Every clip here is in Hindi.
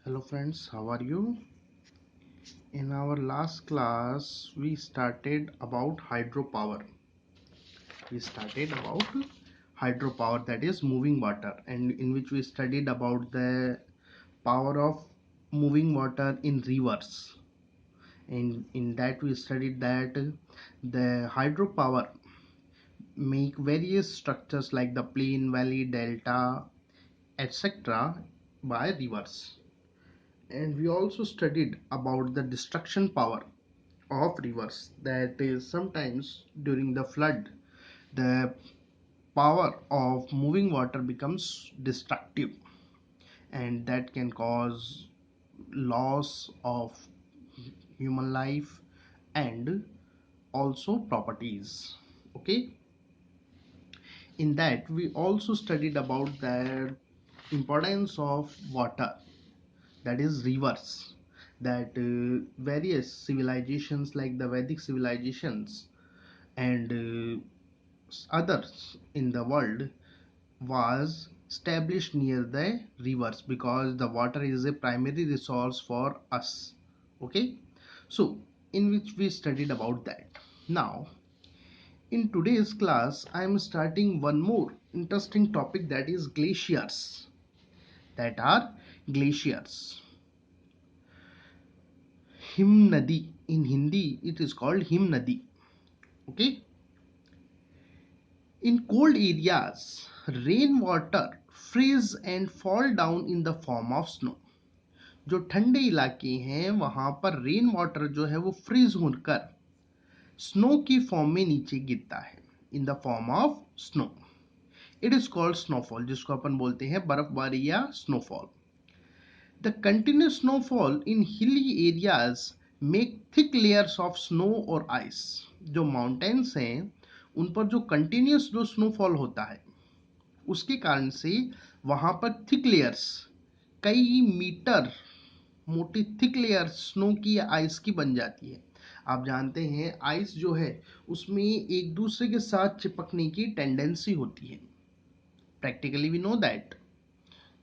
Hello friends, how are you? In our last class, we started about hydropower. We started about hydropower, that is moving water, and in which we studied about the power of moving water in rivers. And in that we studied that the hydropower make various structures like the plain, valley, delta, etc. by rivers. And we also studied about the destruction power of rivers, that is sometimes during the flood the power of moving water becomes destructive, and that can cause loss of human life and also properties. Okay, in that we also studied about the importance of water, that is rivers, that various civilizations like the Vedic civilizations and others in the world was established near the rivers because the water is a primary resource for us. Okay, so in which we studied about that. Now in today's class I am starting one more interesting topic, that is glaciers. That are glaciers. Himnadi, in Hindi it is called Himnadi. Okay, in cold areas, rainwater freeze and fall down in the form of snow. जो ठंडे इलाके हैं वहां पर रेन वाटर जो है वो फ्रीज होकर स्नो की फॉर्म में नीचे गिरता है, in the form of snow. It is called snowfall, जिसको अपन बोलते हैं बर्फबारी या snowfall. The continuous snowfall in hilly areas make thick layers of snow और आइस. जो माउंटेन्स हैं उन पर जो कंटिन्यूस जो स्नोफॉल होता है उसके कारण से वहां पर थिक लेयर्स, कई मीटर मोटी थिक लेयर स्नो की या आइस की बन जाती है. आप जानते हैं आइस जो है उसमें एक दूसरे के साथ चिपकने की टेंडेंसी होती है. Practically we know that.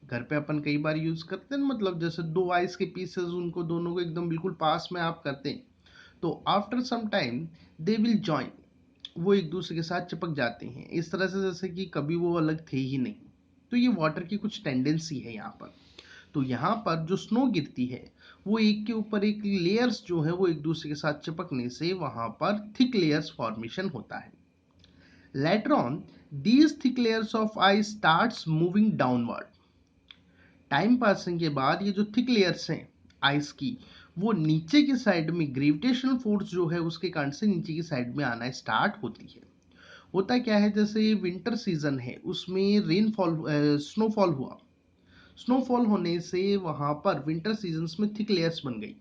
घर पे अपन कई बार यूज करते हैं, मतलब जैसे दो आइस के पीसेस, उनको दोनों को एकदम बिल्कुल पास में आप करते हैं तो after some time they will join, वो एक दूसरे के साथ चिपक जाते हैं इस तरह से जैसे कि कभी वो अलग थे ही नहीं. तो ये वाटर की कुछ टेंडेंसी है यहाँ पर. तो यहाँ पर जो स्नो गिरती है वो एक के ऊपर एक लेयर्स जो है वो एक दूसरे के साथ चिपकने से वहां पर थिक लेयर्स फॉर्मेशन होता है. Later on these thick layers of ice starts moving downward. Time passing के बाद ये जो थिक लेयर्स हैं आइस की वो नीचे की साइड में ग्रेविटेशनल फोर्स जो है उसके कारण से नीचे की साइड में आना स्टार्ट होती है. होता क्या है, जैसे विंटर सीजन है उसमें रेनफॉल स्नोफॉल हुआ. स्नोफॉल होने से वहां पर विंटर सीजन्स में थिक लेयर्स बन गई.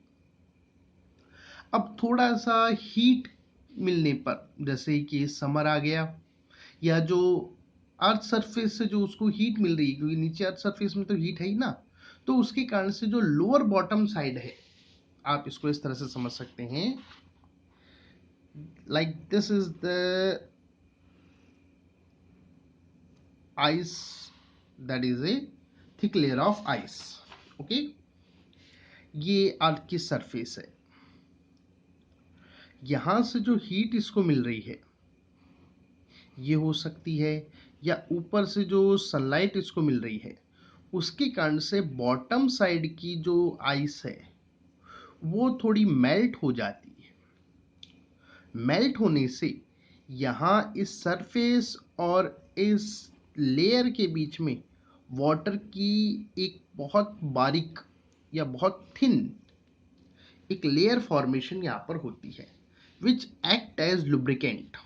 अब थोड़ा सा हीट मिलने पर, जैसे कि समर आ गया या जो अर्थ सरफेस से जो उसको हीट मिल रही है, क्योंकि नीचे अर्थ सरफेस में तो हीट है ही ना, तो उसके कारण से जो लोअर बॉटम साइड है, आप इसको इस तरह से समझ सकते हैं, like this is the ice, that is A thick layer of ice. Okay, ये अर्थ की सरफेस है. यहां से जो हीट इसको मिल रही है ये हो सकती है, या ऊपर से जो सनलाइट इसको मिल रही है उसके कारण से बॉटम साइड की जो आइस है वो थोड़ी मेल्ट हो जाती है. मेल्ट होने से यहाँ इस सरफेस और इस लेयर के बीच में वाटर की एक बहुत बारीक या बहुत थिन एक लेयर फॉर्मेशन यहाँ पर होती है, विच एक्ट एज लुब्रिकेंट,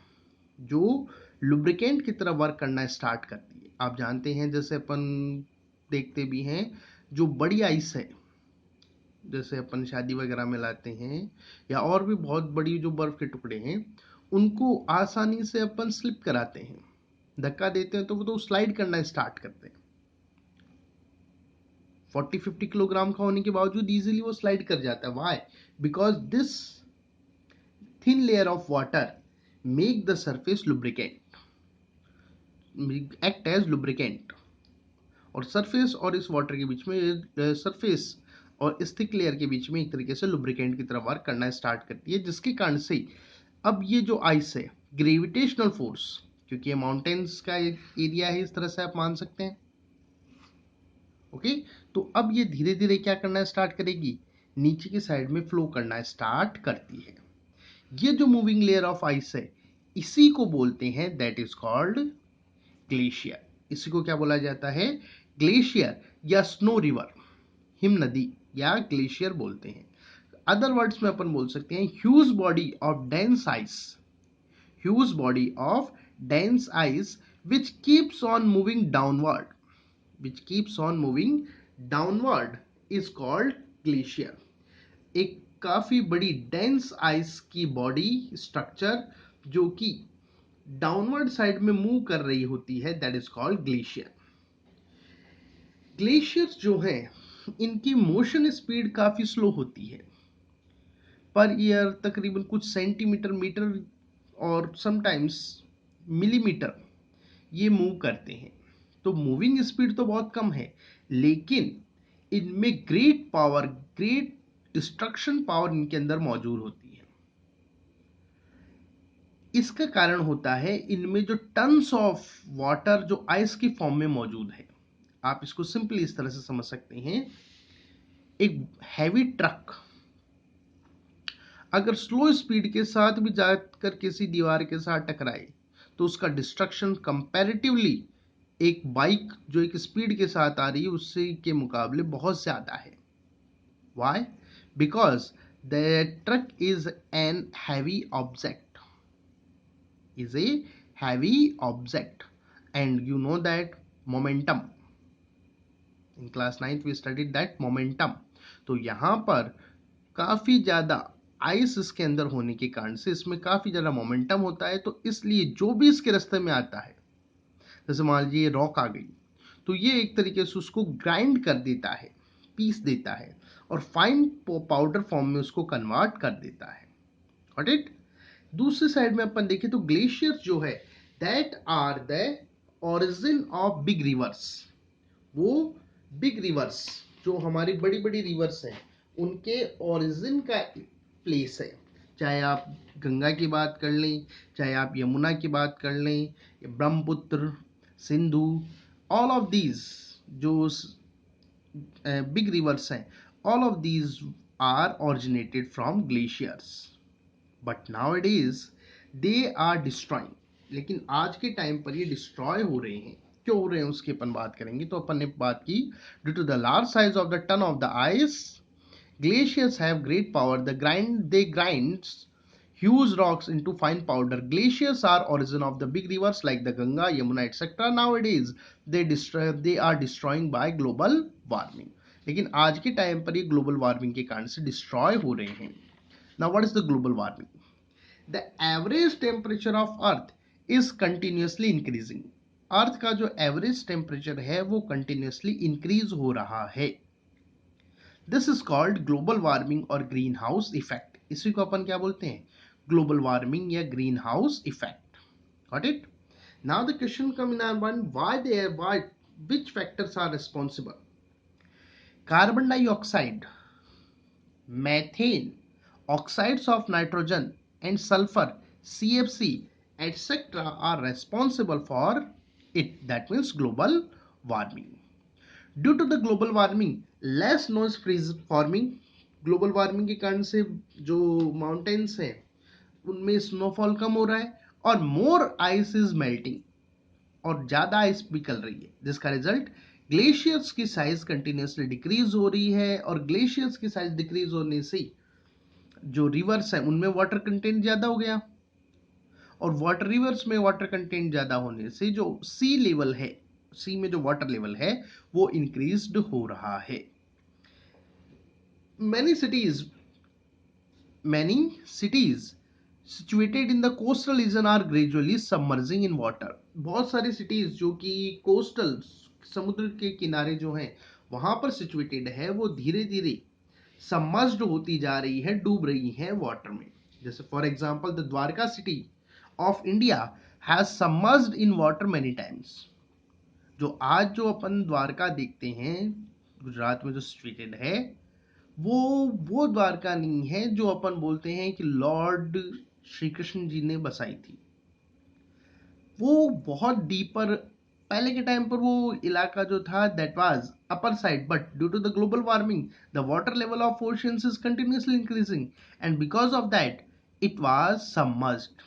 जो लुब्रिकेंट की तरह वर्क करना स्टार्ट करती है. आप जानते हैं जैसे अपन देखते भी हैं जो बड़ी आइस है, जैसे अपन शादी वगैरह में लाते हैं, या और भी बहुत बड़ी जो बर्फ के टुकड़े हैं उनको आसानी से अपन स्लिप कराते हैं, धक्का देते हैं तो वो तो स्लाइड करना स्टार्ट करते हैं. 40-50 किलोग्राम का होने के बावजूद इजीली वो स्लाइड कर जाता है. Why? Because this thin layer of water make the surface lubricant, act as lubricant. और सरफेस और इस वाटर के बीच में सरफेस और इस थिक लेयर के बीच में एक तरीके से लुब्रिकेंट की तरह वर्क करना स्टार्ट करती है, जिसके कारण से अब ये जो आइस है ग्रेविटेशनल फोर्स, क्योंकि ये माउंटेन्स का एरिया है इस तरह से आप मान सकते हैं, ओके। तो अब ये धीरे धीरे क्या करना स्टार्ट करेगी, नीचे की साइड में फ्लो करना स्टार्ट करती है। ये जो मूविंग लेयर ऑफ आइस है इसी को बोलते हैं दैट इज कॉल्ड ग्लेशियर। इसी को क्या बोला जाता है, ग्लेशियर या स्नो रिवर, हिम नदी या ग्लेशियर बोलते हैं। अदर वर्ड्स में अपन बोल सकते हैं huge body of dense ice, huge body of dense ice which keeps on moving downward, which keeps on moving downward is called glacier। एक काफी बड़ी डेंस आइस की बॉडी स्ट्रक्चर जो कि डाउनवर्ड साइड में मूव कर रही होती है that is called glacier. Glaciers जो हैं इनकी मोशन स्पीड काफी स्लो होती है, पर ईयर तकरीबन कुछ सेंटीमीटर, मीटर और समटाइम्स मिलीमीटर ये मूव करते हैं। तो मूविंग स्पीड तो बहुत कम है, लेकिन इनमें great power, great destruction power इनके अंदर मौजूद होती है। इसका कारण होता है इनमें जो टन्स ऑफ वाटर जो आइस की फॉर्म में मौजूद है। आप इसको सिंपली इस तरह से समझ सकते हैं, एक हैवी ट्रक अगर स्लो स्पीड के साथ भी जाकर किसी दीवार के साथ टकराए तो उसका डिस्ट्रक्शन कंपैरेटिवली एक बाइक जो एक स्पीड के साथ आ रही है उससे के मुकाबले बहुत ज्यादा है। Why? Because the truck is an heavy object, is a heavy object, and you know that momentum, in class 9th we studied that momentum। तो यहाँ पर काफी ज्यादा आइस इसके अंदर होने के कारण से इसमें काफी ज्यादा मोमेंटम होता है, तो इसलिए जो भी इसके रास्ते में आता है, जैसे मान लीजिए रॉक आ गई, तो ये एक तरीके से उसको ग्राइंड कर देता है, पीस देता है और फाइन पाउडर फॉर्म में उसको कन्वर्ट कर देता है। Got it? दूसरी साइड में अपन देखें तो ग्लेशियर्स जो है that are the origin of big rivers. वो बिग रिवर्स जो हमारी बड़ी बड़ी रिवर्स हैं उनके ओरिजिन का प्लेस है। चाहे आप गंगा की बात कर लें, चाहे आप यमुना की बात कर लें, Brahmaputra, Sindhu, all of these जो बिग रिवर्स हैं, all of these are originated from glaciers. But now it is they are destroying, लेकिन आज के टाइम पर ये डिस्ट्रॉय हो रहे हैं। क्यों हो रहे हैं उसकी अपन बात करेंगे। तो अपन ने बात की due to the large size of the ton of the ice, glaciers have great power, they grind huge rocks into fine powder। Glaciers are origin of the big rivers like the Ganga, Yamuna etc। Nowadays they are destroying by global warming। लेकिन आज के टाइम पर ये ग्लोबल वार्मिंग के कारण से डिस्ट्रॉय हो रहे हैं। Now what is the global warming? The average temperature of earth is continuously increasing। अर्थ का जो एवरेज टेम्परेचर है वो कंटिन्यूसली इंक्रीज हो रहा है। This is called global warming और ग्रीन हाउस इफेक्ट। इसी को अपन क्या बोलते हैं, ग्लोबल वार्मिंग या green house effect. Got it? Now the question come in our mind, why which factors are responsible? Carbon dioxide, methane, oxides of nitrogen and sulfur, CFC etc. are responsible for it, that means global warming। Due to the global warming less snow is forming। Global warming के कारण से जो माउंटेन्स हैं उनमें स्नोफॉल कम हो रहा है और मोर आइस इज मेल्टिंग, और ज्यादा आइस पिघल रही है, जिसका रिजल्ट ग्लेशियर्स की साइज कंटिन्यूसली डिक्रीज हो रही है। और ग्लेशियर्स की साइज डिक्रीज होने से जो रिवर्स है उनमें वाटर कंटेंट ज्यादा हो गया, और वाटर रिवर्स में वाटर कंटेंट ज्यादा होने से जो सी लेवल है, सी में जो वाटर लेवल है वो इंक्रीज्ड हो रहा है। many cities situated in the coastal region are gradually submerging in water। बहुत सारी सिटीज जो कि कोस्टल समुद्र के किनारे जो हैं वहां पर सिचुएटेड है वो धीरे धीरे सबमर्ज्ड होती जा रही है, डूब रही है वाटर में। जैसे for example the Dwarka city of India has submerged in water many times. जो आज जो अपन द्वारका देखते हैं गुजरात में जो सिचुएटेड है वो द्वारका नहीं है जो अपन बोलते हैं कि लॉर्ड श्री कृष्ण जी ने बसाई थी। वो बहुत डीपर, पहले के टाइम पर वो इलाका जो था that was upper side, but due to the global warming the water level of oceans is continuously increasing and because of that it was submerged.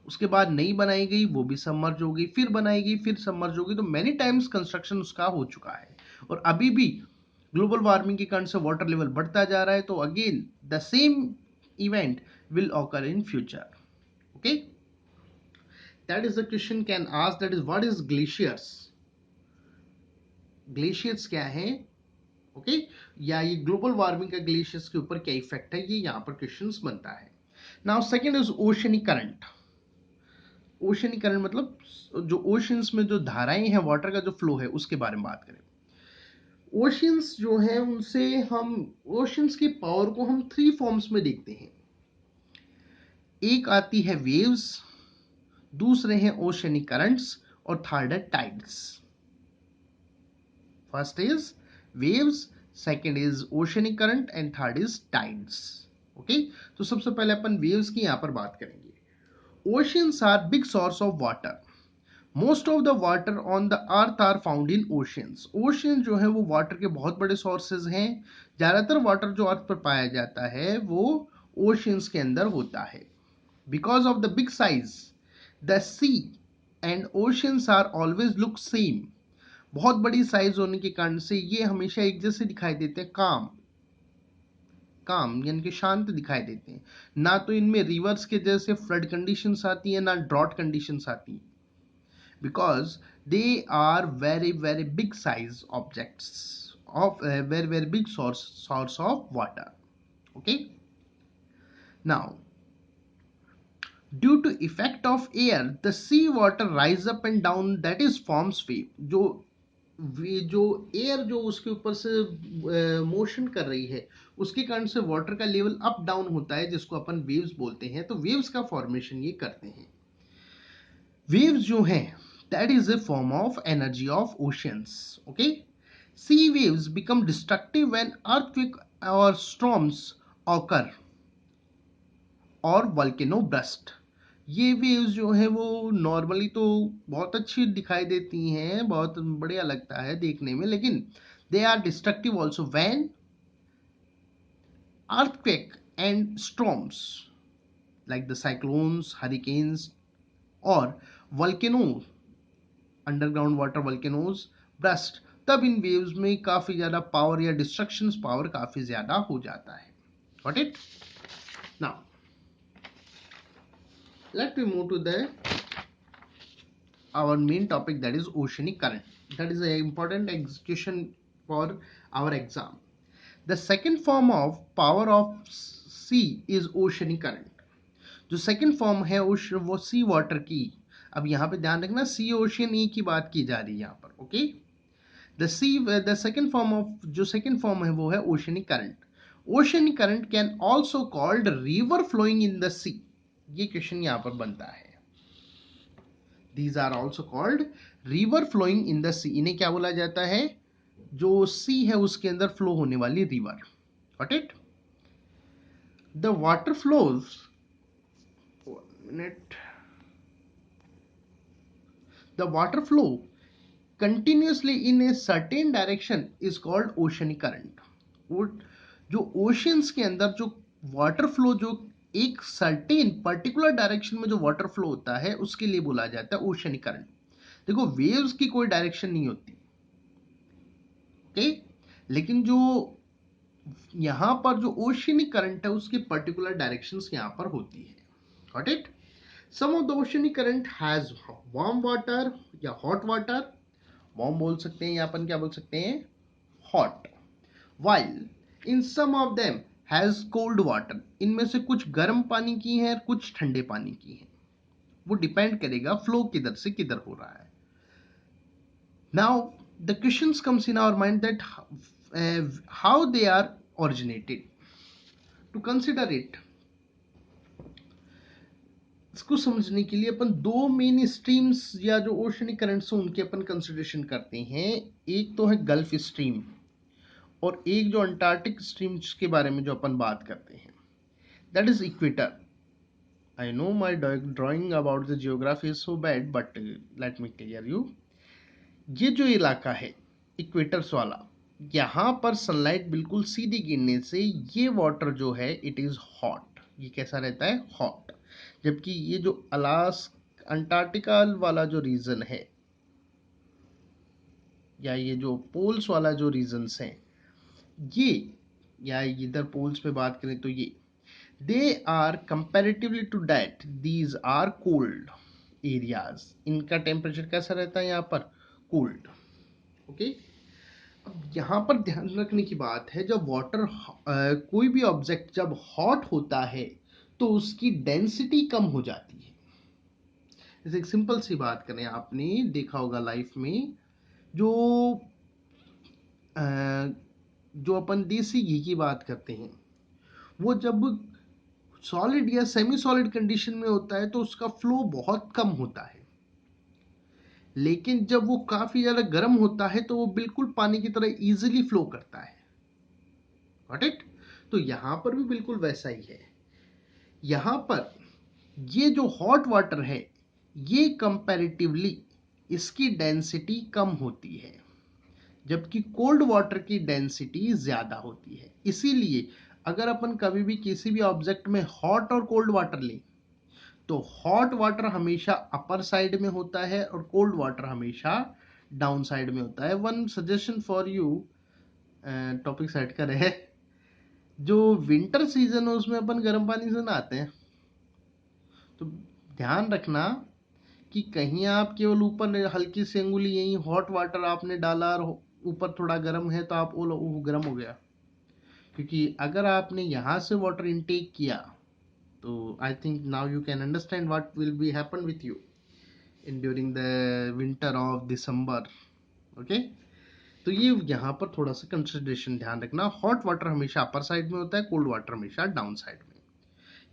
उसके बाद नई बनाई गई, वो भी सबमर्ज हो गई, फिर बनाई गई, फिर सबमर्ज हो गई, तो मैनी टाइम्स कंस्ट्रक्शन उसका हो चुका है। और अभी भी ग्लोबल वार्मिंग के कारण से वाटर लेवल बढ़ता जा रहा है, तो again the same event will occur in future. Okay, that is the question can ask, that is what is glaciers, glaciers क्या है। ओके, या ये ग्लोबल वार्मिंग का ग्लेशियर्स के ऊपर क्या इफेक्ट है, ये यहाँ पर क्वेश्चंस बनता है। Now second is oceanic current. Oceanic current मतलब जो ओशंस में जो धाराएं हैं, वाटर का जो फ्लो है, उसके बारे में बात करें। ओशंस जो है उनसे हम ओशंस की पावर को हम थ्री फॉर्म्स में देखते हैं। एक आती है वेव्स, दूसरे हैं ओशनिक करंट्स, और थर्ड है tides. First is waves, second is oceanic current and third is tides. Okay, तो सबसे पहले अपन वेव्स की यहां पर बात करेंगे। Oceans are big source of water. Most of the water on the earth are found in oceans. Ocean जो है वो वाटर के बहुत बड़े सोर्सेज हैं। ज्यादातर वाटर जो अर्थ पर पाया जाता है वो ओशियंस के अंदर होता है। Because of the big size the sea and oceans are always look same. बहुत बड़ी साइज होने के कारण से ये हमेशा एक जैसे दिखाई देते हैं, काम काम यानी कि शांत दिखाई देते हैं। ना तो इनमें रिवर्स के जैसे फ्लड कंडीशंस आती है, ना ड्रॉट कंडीशंस आती हैं, because they are very very big size objects of very very big source of water. Okay, now due to effect of air the sea water rise up and down, that is forms wave। जो एयर जो उसके ऊपर से मोशन कर रही है, उसके कारण से वाटर का लेवल अप डाउन होता है, जिसको अपन वेव्स बोलते हैं। तो वेव्स का फॉर्मेशन ये करते हैं। वेव्स जो हैं that is a form of energy of oceans. Okay, sea waves become destructive when earthquake और स्टॉर्म्स ऑकर और वोल्केनो ब्रस्ट। ये वेव्स जो है वो नॉर्मली तो बहुत अच्छी दिखाई देती हैं, बहुत बढ़िया लगता है देखने में, लेकिन they are destructive also when earthquake and storms like the cyclones, hurricanes और volcano, underground water volcanoes burst, तब इन वेव्स में काफी ज्यादा पावर या डिस्ट्रक्शन पावर काफी ज्यादा हो जाता है। Got it? Now let me move to the our main topic, that is oceanic current. That is an important execution for our exam. The second form of power of sea is oceanic current। जो सेकंड फॉर्म है वो सी वाटर की, अब यहाँ पे ध्यान रखना सी ओशियन ई की बात की जा रही है यहाँ पर। Okay, the second form of जो सेकंड फॉर्म है वो है oceanic current. Oceanic current can also called river flowing in the sea. ये क्वेश्चन यहाँ पर बनता है। These are also called river flowing in the sea। इन्हें क्या बोला जाता है? जो सी है उसके अंदर फ्लो होने वाली river. Got it? The water flows, minute, the water flow continuously in a certain direction is called oceanic current. जो ओशियंस के अंदर जो वाटर फ्लो जो एक सर्टेन पर्टिकुलर डायरेक्शन में जो वाटर फ्लो होता है उसके लिए बोला जाता है ओशनिक करंट। देखो वेव्स की कोई डायरेक्शन नहीं होती, ओके, लेकिन जो यहां पर जो ओशियनिक करंट है उसकी पर्टिकुलर डायरेक्शंस यहां पर होती है। Got it? Some of the oceanic current has warm water या हॉट वाटर। वार्म बोल सकते हैं या अपन क्या बोल सकते हैं, hot. While in some of them has cold water. इनमें से कुछ गर्म पानी की है, कुछ ठंडे पानी की है। वो डिपेंड करेगा फ्लो किधर से किधर हो रहा है। Now the questions comes in our mind that how they are originated। to consider it, इसको समझने के लिए अपन दो मेन स्ट्रीम्स या जो ओशनिक करंट्स हैं उनके अपन कंसिडरेशन करते हैं। एक तो है गल्फ स्ट्रीम और एक जो अंटार्कटिक स्ट्रीम्स के बारे में जो अपन बात करते हैं, that is equator. I know my drawing about the geography is so bad, but let me clear you. ये जो इलाका है इक्वेटर्स वाला, यहाँ पर सनलाइट बिल्कुल सीधी गिरने से ये वाटर जो है इट इज हॉट. ये कैसा रहता है? हॉट. जबकि ये जो अंटार्कटिका वाला जो रीजन है, या ये जो पोल्स वाला जो रीजन्स है, ये, या इधर पोल्स पे बात करें तो ये, they are comparatively to that these are cold areas. इनका टेम्परेचर कैसा रहता है यहाँ पर? कोल्ड. ओके. अब यहाँ पर ध्यान रखने की बात है, जब वाटर कोई भी ऑब्जेक्ट जब हॉट होता है तो उसकी डेंसिटी कम हो जाती है. जैसे एक सिंपल सी बात करें, आपने देखा होगा लाइफ में, जो जो अपन देसी घी की बात करते हैं, वो जब सॉलिड या सेमी सॉलिड कंडीशन में होता है तो उसका फ्लो बहुत कम होता है. लेकिन जब वो काफी ज्यादा गर्म होता है तो वो बिल्कुल पानी की तरह इजीली फ्लो करता है. Got it? तो यहां पर भी बिल्कुल वैसा ही है. यहां पर ये जो हॉट वाटर है, ये कंपैरेटिवली इसकी डेंसिटी कम होती है, जबकि कोल्ड वाटर की डेंसिटी ज्यादा होती है. इसीलिए अगर अपन कभी भी किसी भी ऑब्जेक्ट में हॉट और कोल्ड वाटर लें, तो हॉट वाटर हमेशा अपर साइड में होता है और कोल्ड वाटर हमेशा डाउन साइड में होता है. One suggestion for you, topic set करे है, जो विंटर सीजन है उसमें अपन गर्म पानी से नहाते हैं, तो ध्यान रखना कि कहीं आप केवल ऊपर हल्की सी अंगुली यही हॉट वाटर आपने डाला और ऊपर थोड़ा गर्म है तो आप वो गर्म हो गया. क्योंकि अगर आपने यहाँ से वाटर इनटेक किया, तो I think now you can understand what will be happen with you in during the winter of December. Okay. तो ये यहाँ पर थोड़ा सा कंसिडरेशन ध्यान रखना, हॉट वाटर हमेशा अपर साइड में होता है, कोल्ड वाटर हमेशा डाउन साइड में.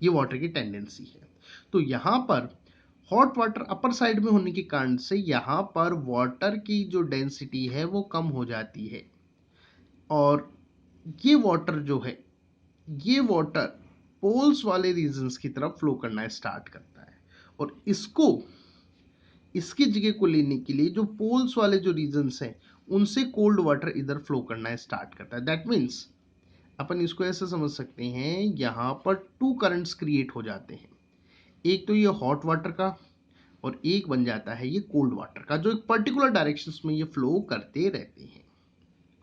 ये वाटर की टेंडेंसी है. तो यहाँ पर हॉट वाटर अपर साइड में होने के कारण से यहाँ पर वाटर की जो डेंसिटी है वो कम हो जाती है, और ये वाटर जो है, ये वाटर पोल्स वाले रीजन्स की तरफ फ्लो करना स्टार्ट करता है. और इसकी जगह को लेने के लिए जो पोल्स वाले जो रीजन्स हैं, उनसे कोल्ड वाटर इधर फ्लो करना स्टार्ट करता है. दैट मीन्स अपन इसको ऐसे समझ सकते हैं, यहाँ पर टू करंट्स क्रिएट हो जाते हैं. एक तो ये हॉट वाटर का, और एक बन जाता है ये कोल्ड वाटर का, जो एक पर्टिकुलर डायरेक्शंस में ये फ्लो करते रहते हैं.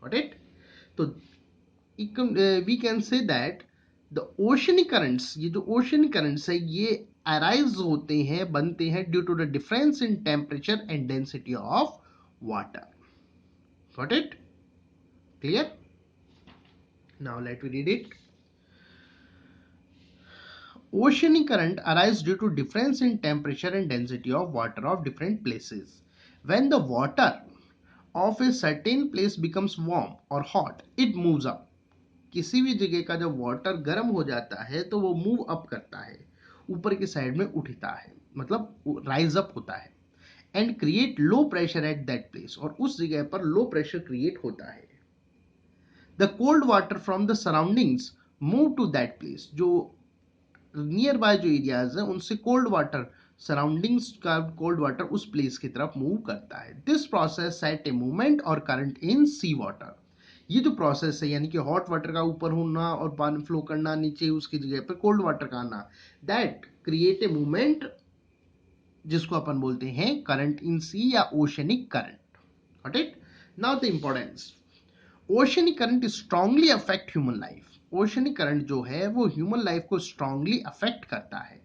Got it? तो we can say that the oceanic currents, ये जो ओशनिक करंट्स है ये अराइज होते हैं, बनते हैं due to the difference in temperature and density of water. Got it? Clear? Now let me read it. Oceanic current arise due to difference in temperature and density of water of different places. When the water of a certain place becomes warm or hot, it moves up. किसी भी जगह का जब वाटर गर्म हो जाता है तो वो मूव अप करता है, ऊपर की साइड में उठता है, मतलब राइज अप होता है, and create low pressure at that place, और उस जगह पर लो प्रेशर क्रिएट होता है. The cold water from the surroundings move to that place. जो नियर बाय जो एरियाज है उनसे कोल्ड वाटर, सराउंडिंग्स का कोल्ड वाटर उस प्लेस की तरफ मूव करता है. This process set a movement और करंट इन सी वाटर. ये जो प्रोसेस है, यानी कि हॉट वाटर का ऊपर होना और पानी फ्लो करना, नीचे उसकी जगह पर कोल्ड वाटर का आना, दैट क्रिएट ए मूवमेंट, जिसको अपन बोलते हैं करंट इन सी या oceanic current. Got it? Now the importance. Oceanic current strongly affect human life. Oceanic current जो है वो ह्यूमन लाइफ को स्ट्रांगली अफेक्ट करता है.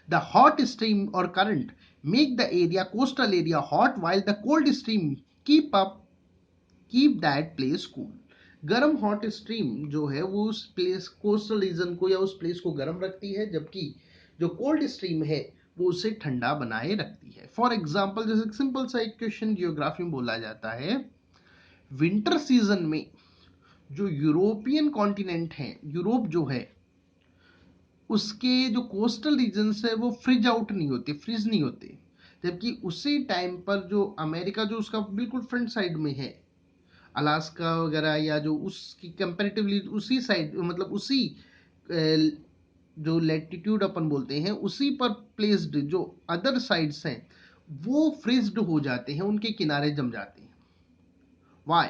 द हॉट स्ट्रीम और current make the area, coastal area hot, while the cold stream keep that place cool. गर्म हॉट स्ट्रीम जो है वो उस प्लेस, कोस्टल रीजन को या उस प्लेस को गर्म रखती है, जबकि जो कोल्ड स्ट्रीम है वो उसे ठंडा बनाए रखती है. फॉर एग्जाम्पल, जैसे सिंपल सा एक क्वेश्चन जियोग्राफी में बोला जाता है, विंटर सीजन में जो यूरोपियन कॉन्टिनेंट है, यूरोप जो है, उसके जो कोस्टल रीजन्स है वो फ्रीज आउट नहीं होते, फ्रीज नहीं होते, जबकि उसी टाइम पर जो अमेरिका जो उसका बिल्कुल फ्रंट साइड में है, अलास्का वगैरह, या जो उसकी कंपेरेटिवली उसी साइड, मतलब उसी जो लैटिट्यूड अपन बोलते हैं उसी पर प्लेस्ड जो अदर साइड्स हैं वो फ्रीज्ड हो जाते हैं, उनके किनारे जम जाते हैं। Why?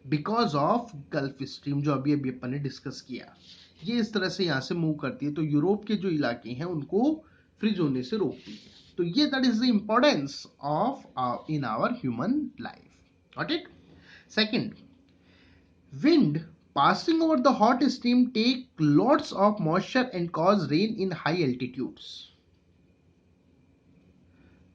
Because of Gulf Stream, जो अभी अभी अपन ने डिस्कस किया, ये इस तरह से यहाँ से मूव करती है, तो यूरोप के जो इलाके हैं उनको फ्रीज होने से रोकती है। तो ये that is the importance of in our human life. Got it? Second, wind passing over the hot stream take lots of moisture and cause rain in high altitudes।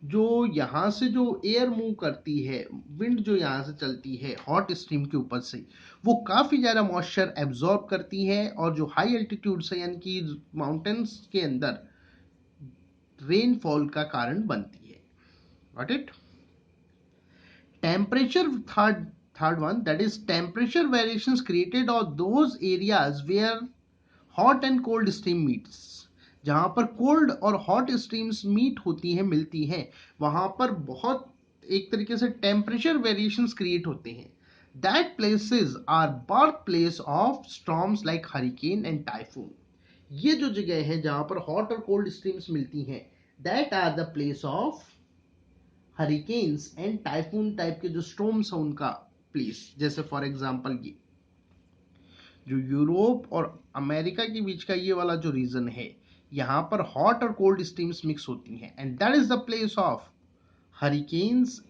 जो यहाँ से जो एयर मूव करती है, विंड जो यहाँ से चलती है हॉट स्ट्रीम के ऊपर से, वो काफ़ी ज़्यादा मॉइस्चर एब्जॉर्ब करती है और जो हाई एल्टीट्यूड से यानी कि माउंटेन्स के अंदर रेनफॉल का कारण बनती है। Got it? Temperature, third one, that is temperature variations created on those areas where hot and cold stream meets. जहां पर कोल्ड और हॉट स्ट्रीम्स मीट होती हैं, मिलती हैं, वहां पर बहुत एक तरीके से टेम्परेचर वेरिएशंस क्रिएट होते हैं। That places are birth place of storms like hurricane and typhoon. ये जो जगह है जहां पर हॉट और कोल्ड स्ट्रीम्स मिलती हैं, that are the place of hurricanes and typhoon type के जो स्टॉर्म्स हैं उनका प्लेस। जैसे फॉर एग्जांपल ये जो यूरोप और अमेरिका के बीच का ये वाला जो रीजन है, यहाँ पर हॉट और कोल्ड स्ट्रीम्स मिक्स होती हैं and that is the place of hurricanes.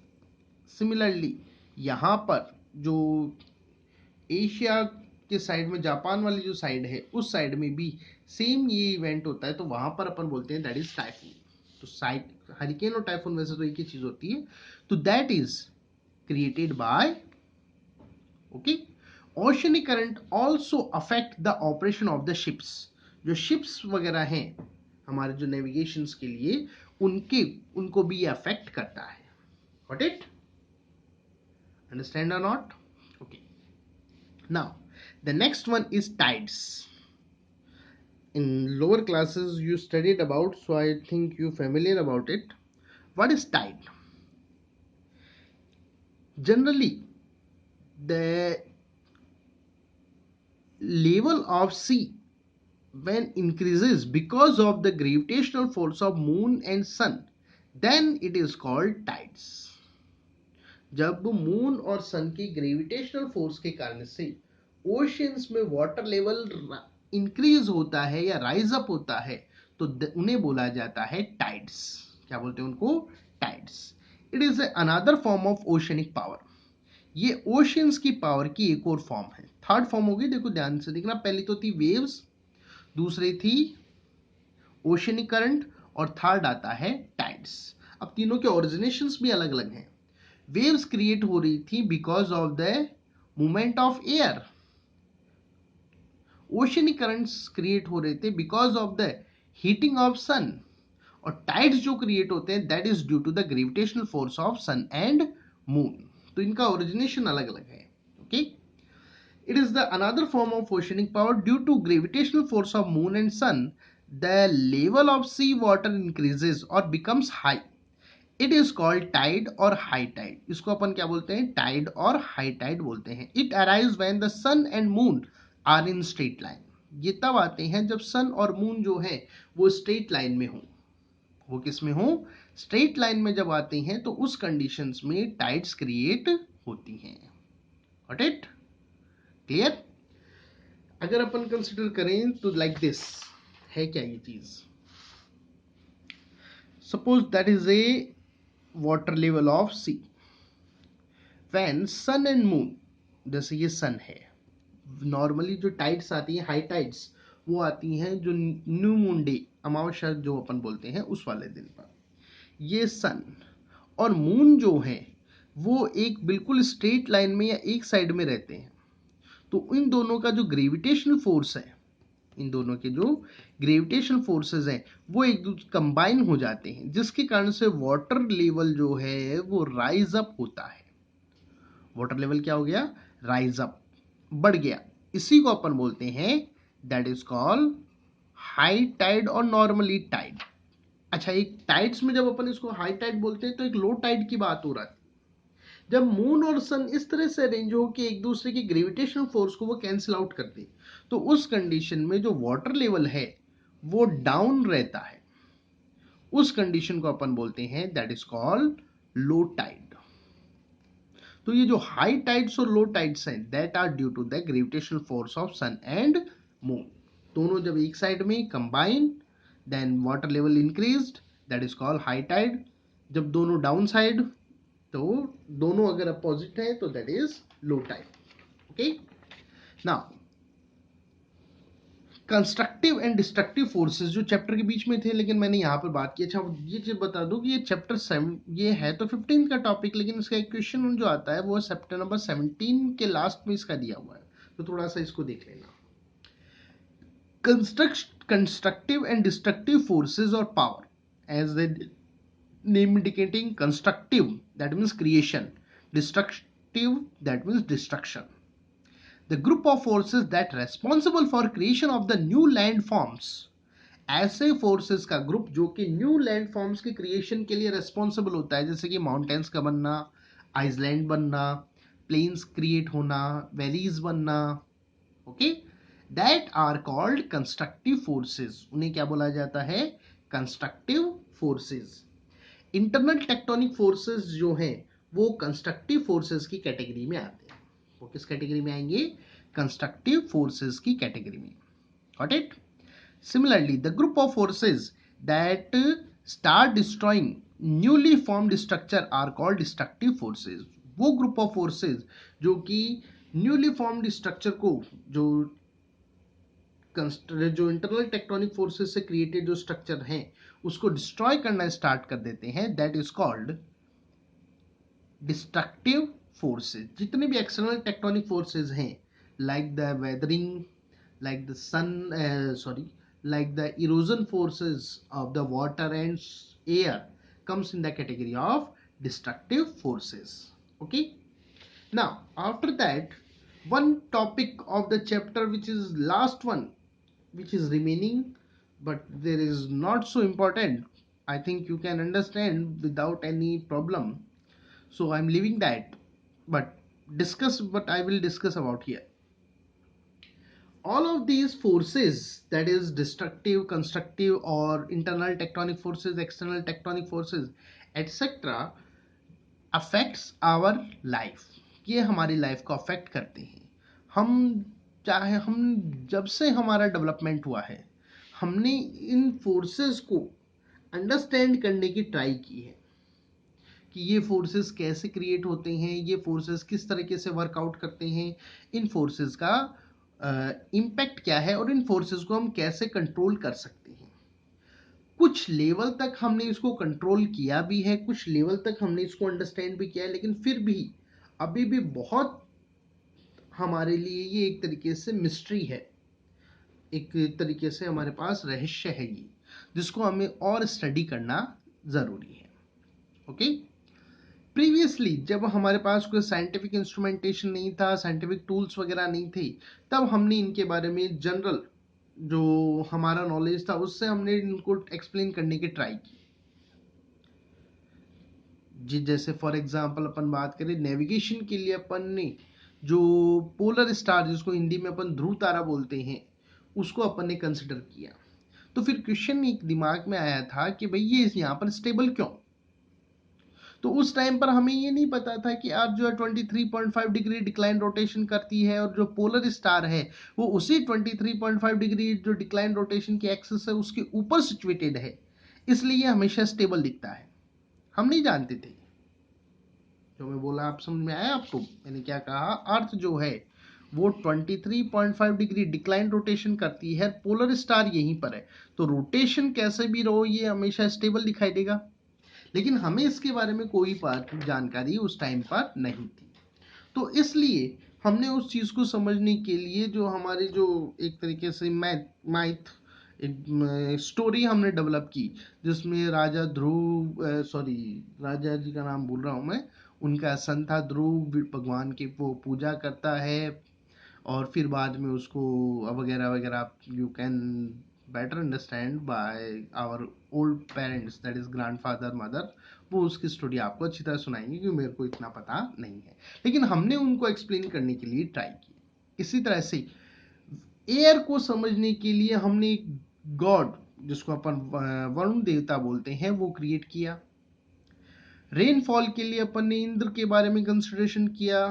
Similarly यहाँ पर जो एशिया के साइड में, जापान वाली जो साइड है, उस साइड में भी सेम ये इवेंट होता है, तो वहां पर अपन बोलते हैं दैट इज टाइफून। तो साइड हरिकेन और टाइफून वैसे तो एक ही चीज होती है। तो that is created by, okay, oceanic current also affect the operation of the ships. जो शिप्स वगैरह हैं हमारे जो नेविगेशंस के लिए, उनको भी ये अफेक्ट करता है। Got it? अंडरस्टैंड और not? Okay, now the next one is tides. In lower classes you studied about, so I think you familiar about it. What is tide? Generally the level of sea when increases because of the gravitational force of moon and sun, then it is called tides। जब मून और सन की ग्रेविटेशनल फोर्स के कारण से ओशियंस में वाटर लेवल इंक्रीज होता है या राइज अप होता है, तो उन्हें बोला जाता है टाइड्स। क्या बोलते हैं उनको? Tides. It is another form of oceanic power. ये ओशियंस की पावर की एक और फॉर्म है। थर्ड फॉर्म होगी, देखो ध्यान से देखना, पहली तो थी वेव्स, दूसरी थी ओशनिक करंट, और थर्ड आता है टाइड्स। अब तीनों के ओरिजिनेशंस भी अलग अलग हैं। वेव्स क्रिएट हो रही थी because of the movement of air. Oceanic currents create हो रहे थे because of the heating of sun. और टाइड्स जो क्रिएट होते हैं that is due to the gravitational force of sun and moon. तो इनका ओरिजिनेशन अलग अलग है। Okay, it is the another form of oceanic power due to gravitational force of moon and sun. The level of sea water increases और becomes high. It is called tide और हाई टाइड। इसको अपन क्या बोलते हैं? टाइड और हाई टाइड बोलते हैं। It arise when the sun and moon are in straight line. ये तब आते हैं जब सन और मून जो है वो स्ट्रेट लाइन में हो। वो किस में हो? स्ट्रेट लाइन में जब आते हैं तो उस कंडीशंस में टाइड्स क्रिएट होती हैं। Got it? क्लियर? अगर अपन कंसिडर करें तो लाइक दिस है, क्या ये चीज? Suppose that is a water level of sea when sun and moon, जैसे ये सन है, नॉर्मली जो टाइड्स आती हैं, हाई टाइड्स, वो आती हैं जो न्यू मून डे, अमावस्या जो अपन बोलते हैं उस वाले दिन पर। ये सन और मून जो है वो एक बिल्कुल स्ट्रेट लाइन में या एक साइड में रहते हैं। तो इन दोनों का जो ग्रेविटेशनल फोर्स है, इन दोनों के जो ग्रेविटेशनल फोर्सेस हैं वो एक दूसरे कंबाइन हो जाते हैं, जिसके कारण से वाटर लेवल जो है वो राइज अप होता है। वाटर लेवल क्या हो गया? राइज अप, बढ़ गया। इसी को अपन बोलते हैं that is called high tide और नॉर्मली टाइड। अच्छा, एक टाइड्स में जब अपन इसको हाई टाइड बोलते हैं तो एक लो टाइड की बात हो रहा है, जब मून और सन इस तरह से अरेंज हो कि एक दूसरे की ग्रेविटेशनल फोर्स को वो कैंसिल आउट कर दे, तो उस कंडीशन में जो वाटर लेवल है वो डाउन रहता है। उस कंडीशन को अपन बोलते हैं that is called low tide. तो ये जो हाई टाइड्स और लो टाइड्स हैं that are due to the gravitational force of sun and moon. दोनों जब एक साइड में combine then water level increased, that is called high tide. जब दोनों डाउन साइड, तो दोनों अगर अपोजिट है तो that is low tide. Okay, now constructive and destructive forces जो चैप्टर के बीच में थे, लेकिन मैंने यहाँ पर बात की। अच्छा, ये चीज बता दूं कि ये चैप्टर 7 ये है तो 15 का टॉपिक, लेकिन इसका एक क्वेश्चन जो आता है वो चैप्टर नंबर 17 के लास्ट में इसका दिया हुआ है, तो थोड़ा सा इसको देख लेना। कंस्ट्रक्टिव एंड डिस्ट्रक्टिव फोर्सेस और power as the name indicating constructive that means creation, destructive that means destruction. The group of forces that responsible for creation of the new landforms, ऐसे फोर्सेस का ग्रुप जो कि न्यू लैंड फॉर्म्स के क्रिएशन के लिए रेस्पॉन्सिबल होता है, जैसे कि माउंटेन्स का बनना, आइसलैंड बनना, प्लेन्स क्रिएट होना, वैलीज बनना, okay, that are called constructive forces. उन्हें क्या बोला जाता है? Constructive forces. Internal tectonic forces जो हैं वो कंस्ट्रक्टिव फोर्सेस की कैटेगरी में आते हैं। वो किस कैटेगरी में आएंगे? कंस्ट्रक्टिव फोर्सेस की कैटेगरी में। Got it? Similarly the group of forces that start destroying newly formed structure are called destructive forces. वो ग्रुप ऑफ फोर्सेस जो कि न्यूली फॉर्म्ड स्ट्रक्चर को, जो इंटरनल टेक्टोनिक फोर्सेस से क्रिएटेड जो स्ट्रक्चर हैं उसको डिस्ट्रॉय करना स्टार्ट कर देते हैं, that is called destructive forces. जितने भी एक्सटर्नल टेक्टोनिक फोर्सेस हैं, like the weathering, like the sun sorry like the erosion forces of the water and air comes in the category of destructive forces. Okay, now after that, one topic of the chapter which is last one which is remaining, but there is not so important, I think you can understand without any problem, so I'm leaving that. But I will discuss about here. All of these forces, that is destructive, constructive, or internal tectonic forces, external tectonic forces, etc., affects our life. ये हमारी लाइफ को अफेक्ट करते हैं। हम जब से हमारा डेवलपमेंट हुआ है, हमने इन फोर्सेस को अंडरस्टैंड करने की ट्राई की है कि ये फोर्सेस कैसे क्रिएट होते हैं, ये फोर्सेस किस तरीके से वर्कआउट करते हैं, इन फोर्सेस का इम्पैक्ट क्या है और इन फोर्सेस को हम कैसे कंट्रोल कर सकते हैं। कुछ लेवल तक हमने इसको कंट्रोल किया भी है, कुछ लेवल तक हमने इसको अंडरस्टैंड भी किया है, लेकिन फिर भी अभी भी बहुत हमारे लिए ये एक तरीके से मिस्ट्री है, एक तरीके से हमारे पास रहस्य है ये, जिसको हमें और स्टडी करना ज़रूरी है। ओके, प्रीवियसली जब हमारे पास कोई साइंटिफिक इंस्ट्रूमेंटेशन नहीं था, साइंटिफिक टूल्स वगैरह नहीं थे, तब हमने इनके बारे में जनरल जो हमारा नॉलेज था उससे हमने इनको एक्सप्लेन करने की ट्राई की जी। जैसे फॉर एग्जांपल अपन बात करें नेविगेशन के लिए, अपन ने जो पोलर स्टार जिसको हिंदी में अपन ध्रुव तारा बोलते हैं उसको अपन ने कंसिडर किया। तो फिर क्वेश्चन एक दिमाग में आया था कि भाई ये यहाँ पर स्टेबल क्यों? तो उस टाइम पर हमें ये नहीं पता था कि अर्थ जो है 23.5 डिग्री डिक्लाइन रोटेशन करती है और जो पोलर स्टार है वो उसी 23.5 डिग्री जो डिक्लाइन रोटेशन की एक्सिस है उसके ऊपर सिचुएटेड है, इसलिए हमेशा स्टेबल दिखता है। हम नहीं जानते थे। जो मैं बोला आप समझ में आया आपको? मैंने क्या कहा? अर्थ जो है वो 23.5 डिग्री डिक्लाइन रोटेशन करती है, पोलर स्टार यहीं पर है, तो रोटेशन कैसे भी रहो ये हमेशा स्टेबल दिखाई देगा। लेकिन हमें इसके बारे में कोई जानकारी उस टाइम पर नहीं थी, तो इसलिए हमने उस चीज़ को समझने के लिए जो हमारे जो एक तरीके से मैथ एक स्टोरी हमने डेवलप की, जिसमें राजा ध्रुव सॉरी राजा जी का नाम भूल रहा हूँ मैं, उनका सन था ध्रुव, भगवान की वो पूजा करता है और फिर बाद में उसको वगैरह वगैरह, you can better understand by our old parents, that is grandfather, mother, वो उसकी स्टोरी आपको अच्छी तरह सुनाएंगे, क्योंकि मेरे को इतना पता नहीं है, लेकिन हमने उनको एक्सप्लेन करने के लिए ट्राई किया। इसी तरह से एयर को समझने के लिए हमने एक गॉड, जिसको अपन वरुण देवता बोलते हैं, वो क्रिएट किया। रेनफॉल के लिए अपन ने इंद्र के बारे में कंसिडरेशन किया।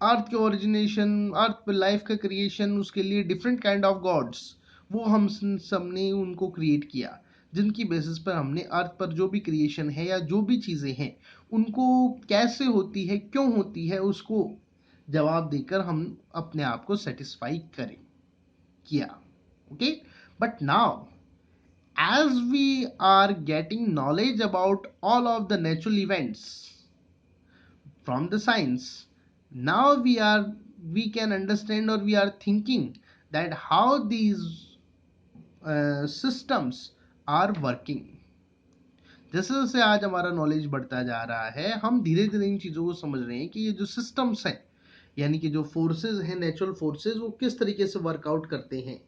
अर्थ के ओरिजिनेशन, अर्थ पे लाइफ का क्रिएशन, उसके लिए डिफरेंट काइंड ऑफ गॉड्स, वो हम सबने उनको क्रिएट किया, जिनकी बेसिस पर हमने अर्थ पर जो भी क्रिएशन है या जो भी चीज़ें हैं उनको कैसे होती है, क्यों होती है, उसको जवाब देकर हम अपने आप को सेटिस्फाई करें किया। Okay, but now as we are getting knowledge about all of the natural events from the science, now we can understand, or we are thinking that how these systems are working. जैसे जैसे आज हमारा नॉलेज बढ़ता जा रहा है, हम धीरे धीरे इन चीज़ों को समझ रहे हैं कि ये जो सिस्टम्स हैं, यानी कि जो फोर्सेस हैं, नेचुरल फोर्सेस, वो किस तरीके से वर्कआउट करते हैं।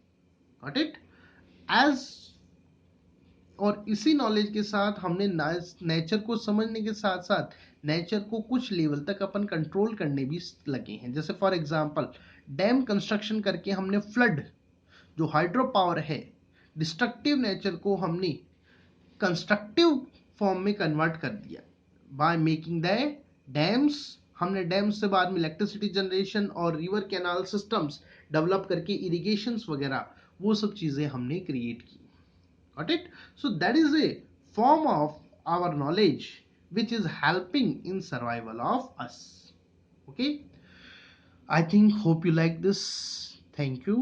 Got it? एज और इसी नॉलेज के साथ हमने नेचर को समझने के साथ साथ नेचर को कुछ लेवल तक अपन कंट्रोल करने भी लगे हैं। जैसे फॉर एग्जांपल, डैम कंस्ट्रक्शन करके हमने फ्लड, जो हाइड्रो पावर है, डिस्ट्रक्टिव नेचर को हमने कंस्ट्रक्टिव फॉर्म में कन्वर्ट कर दिया बाय मेकिंग द डैम्स। हमने डैम्स से बाद में इलेक्ट्रिसिटी जनरेशन और रिवर कैनाल सिस्टम्स डेवलप करके इरिगेशंस वगैरह, वो सब चीज़ें हमने क्रिएट की। Got it? So that is a form of our knowledge which is helping in survival of us. Okay, I think, hope you like this. Thank you.